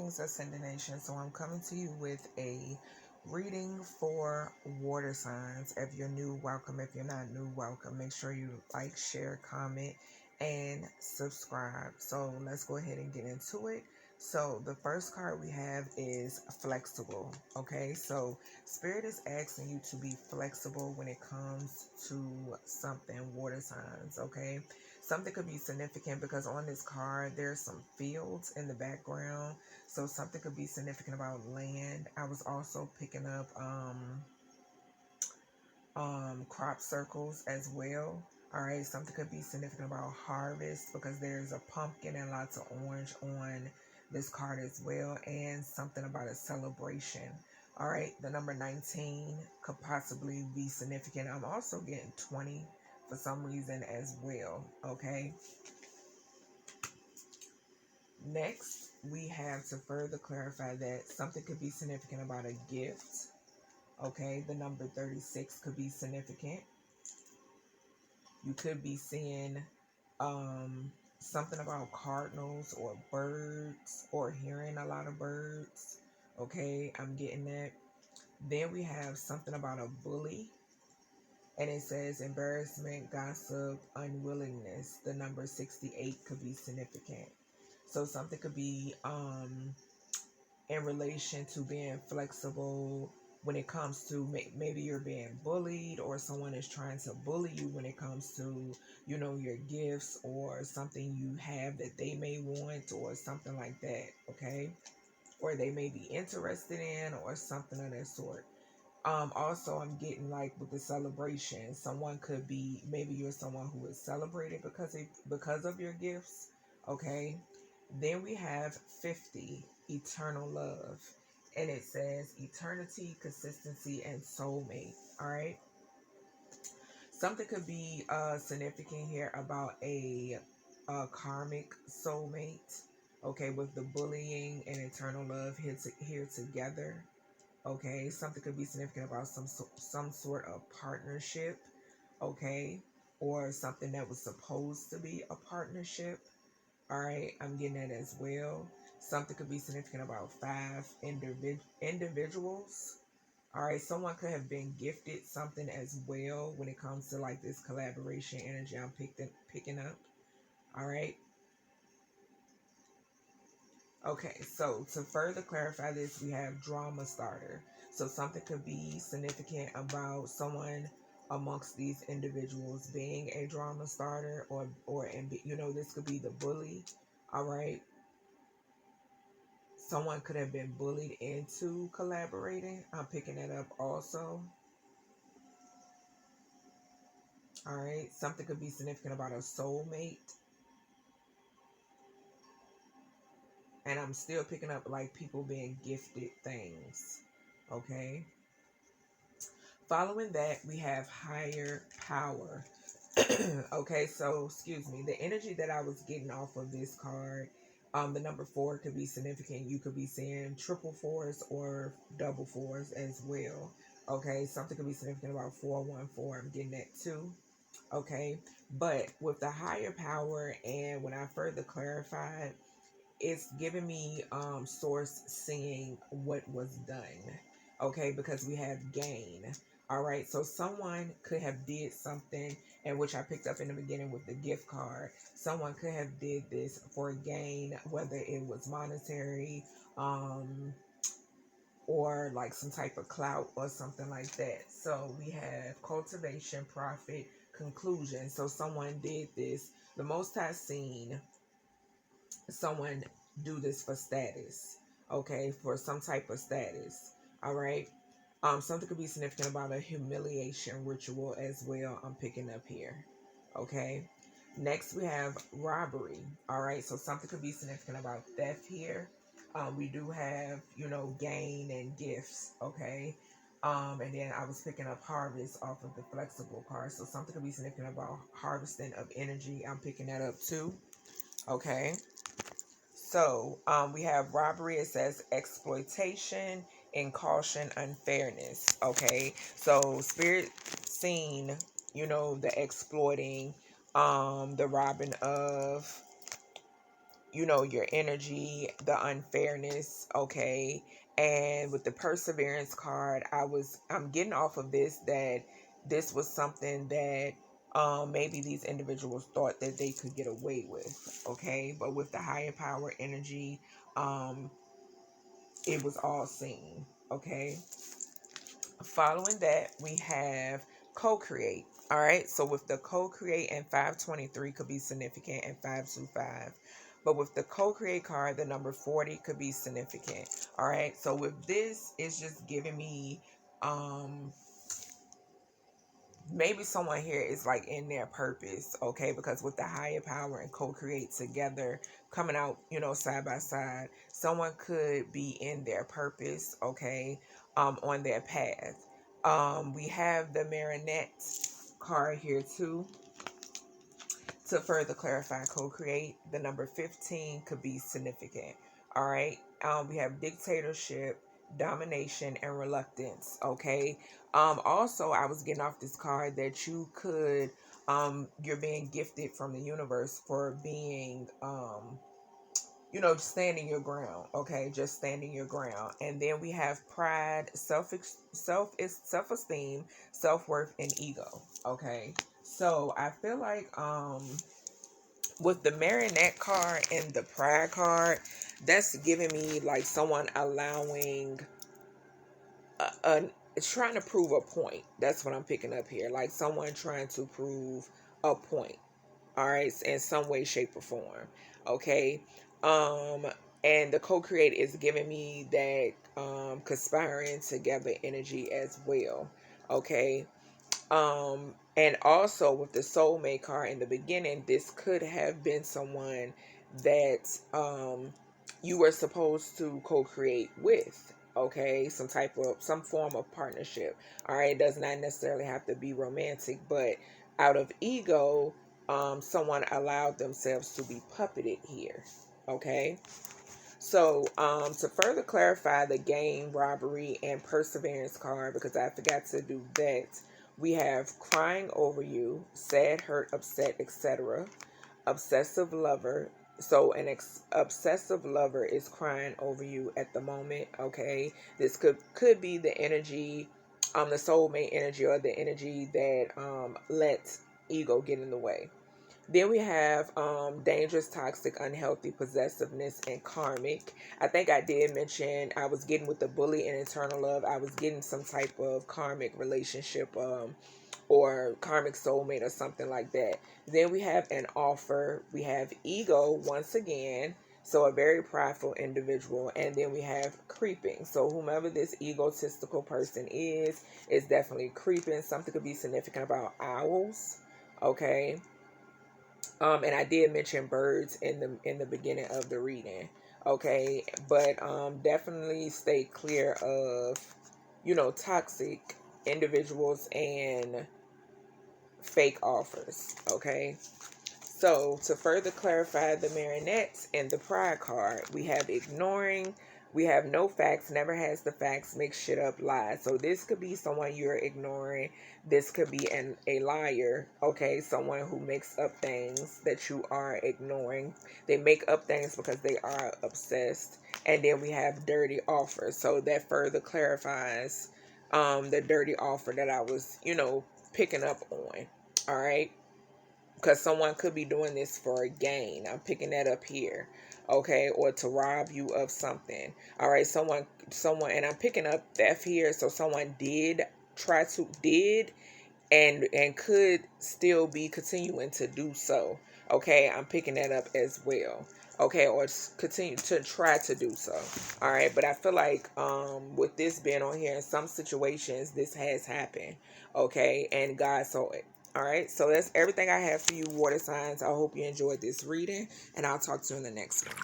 Greetings, Ascended Nation. So I'm coming to you with a reading for water signs. If you're new, welcome. If you're not new, welcome. Make sure you like, share, comment, and subscribe. So let's go ahead and get into it. So the first card we have is flexible. Okay, so Spirit is asking you to be flexible when it comes to something, water signs. Okay, something could be significant because on this card there's some fields in the background, so something could be significant about land. I was also picking up crop circles as well. All right, something could be significant about harvest because there's a pumpkin and lots of orange on this card as well, and something about a celebration. All right, the number 19 could possibly be significant. I'm also getting 20 for some reason as well. Okay, next we have to further clarify that something could be significant about a gift. Okay, the number 36 could be significant. You could be seeing something about cardinals or birds, or hearing a lot of birds. Okay, I'm getting that. Then we have something about a bully, and it says embarrassment, gossip, unwillingness. The number 68 could be significant. So something could be in relation to being flexible when it comes to maybe you're being bullied, or someone is trying to bully you when it comes to, you know, your gifts or something you have that they may want or something like that. Okay, or they may be interested in or something of that sort. Also, I'm getting like with the celebration, someone could be, maybe you're someone who is celebrated because of your gifts. Okay, then we have 50, eternal love, and it says eternity, consistency, and soulmate. All right, something could be significant here about a karmic soulmate. Okay, with the bullying and eternal love here together. Okay, something could be significant about some sort of partnership. Okay, or something that was supposed to be a partnership. All right, I'm getting that as well. Something could be significant about 5 individuals. All right, someone could have been gifted something as well when it comes to like this collaboration energy I'm picking up. All right. Okay, so to further clarify this, we have drama starter. So something could be significant about someone amongst these individuals being a drama starter, and you know, this could be the bully. All right, someone could have been bullied into collaborating. I'm picking that up also. All right, something could be significant about a soulmate, and I'm still picking up like people being gifted things. Okay. Following that, we have higher power. Okay, so excuse me, the energy that I was getting off of this card, the number 4 could be significant. You could be seeing triple fours or double fours as well. Okay, something could be significant about 414. I'm getting that too. Okay, but with the higher power, and when I further clarified, it's giving me source seeing what was done. Okay, because we have gain. All right, so someone could have did something, and which I picked up in the beginning with the gift card. Someone could have did this for gain, whether it was monetary, or like some type of clout or something like that. So we have cultivation, profit, conclusion. So someone did this. The most I've seen someone do this for status. Okay, for some type of status. All right. Something could be significant about a humiliation ritual as well. I'm picking up here. Okay. Next, we have robbery. All right. So something could be significant about theft here. We do have, you know, gain and gifts. Okay. And then I was picking up harvest off of the flexible card. So something could be significant about harvesting of energy. I'm picking that up too. Okay. So we have robbery. It says exploitation and caution, unfairness. Okay, so spirit seen, you know, the exploiting, the robbing of you know, your energy, the unfairness, okay? And with the perseverance card, I'm getting off of this that this was something that maybe these individuals thought that they could get away with, okay? But with the higher power energy, it was all seen, okay? Following that, we have co-create. All right, so with the co-create, and 523 could be significant, and 525. But with the co-create card, the number 40 could be significant. All right, so with this, it's just giving me maybe someone here is like in their purpose, okay? Because with the higher power and co-create together, coming out, you know, side by side, someone could be in their purpose, okay, on their path. We have the Marionette card here too. To further clarify co-create, the number 15 could be significant. All right. We have dictatorship, domination, and reluctance. Okay. Also, I was getting off this card that you could, you're being gifted from the universe for being, you know, standing your ground. Okay, just standing your ground. And then we have pride, self-esteem, self-worth, and ego. Okay. So I feel like with the marionette card and the pride card, that's giving me like someone allowing a trying to prove a point. That's what I'm picking up here. Like someone trying to prove a point. All right, in some way, shape, or form. Okay. Um, and the co-create is giving me that conspiring together energy as well. Okay. And also with the soulmate card in the beginning, this could have been someone that you were supposed to co-create with. Okay, some form of partnership. All right, it does not necessarily have to be romantic, but out of ego, someone allowed themselves to be puppeted here. Okay. So, to further clarify the game, robbery, and perseverance card, because I forgot to do that, we have crying over you, sad, hurt, upset, etc. Obsessive lover. So, obsessive lover is crying over you at the moment. Okay, this could be the energy, the soulmate energy, or the energy that lets ego get in the way. Then we have dangerous, toxic, unhealthy, possessiveness, and karmic. I think I did mention I was getting with the bully and eternal love. I was getting some type of karmic relationship or karmic soulmate or something like that. Then we have an offer. We have ego once again. So a very prideful individual. And then we have creeping. So whomever this egotistical person is definitely creeping. Something could be significant about owls. Okay. And I did mention birds in the beginning of the reading. Okay, but definitely stay clear of, you know, toxic individuals and fake offers. Okay. So to further clarify the marionettes and the pride card, we have ignoring, we have no facts, never has the facts, makes shit up, lies. So this could be someone you're ignoring. This could be a liar, okay? Someone who makes up things that you are ignoring. They make up things because they are obsessed. And then we have dirty offers. So that further clarifies the dirty offer that I was, you know, picking up on. All right. Because someone could be doing this for a gain. I'm picking that up here. Okay, or to rob you of something. All right, someone, and I'm picking up F here. So someone did and could still be continuing to do so. Okay, I'm picking that up as well. Okay, or continue to try to do so. All right, but I feel like with this being on here, in some situations this has happened. Okay, and God saw it. All right, so that's everything I have for you, water signs. I hope you enjoyed this reading, and I'll talk to you in the next one.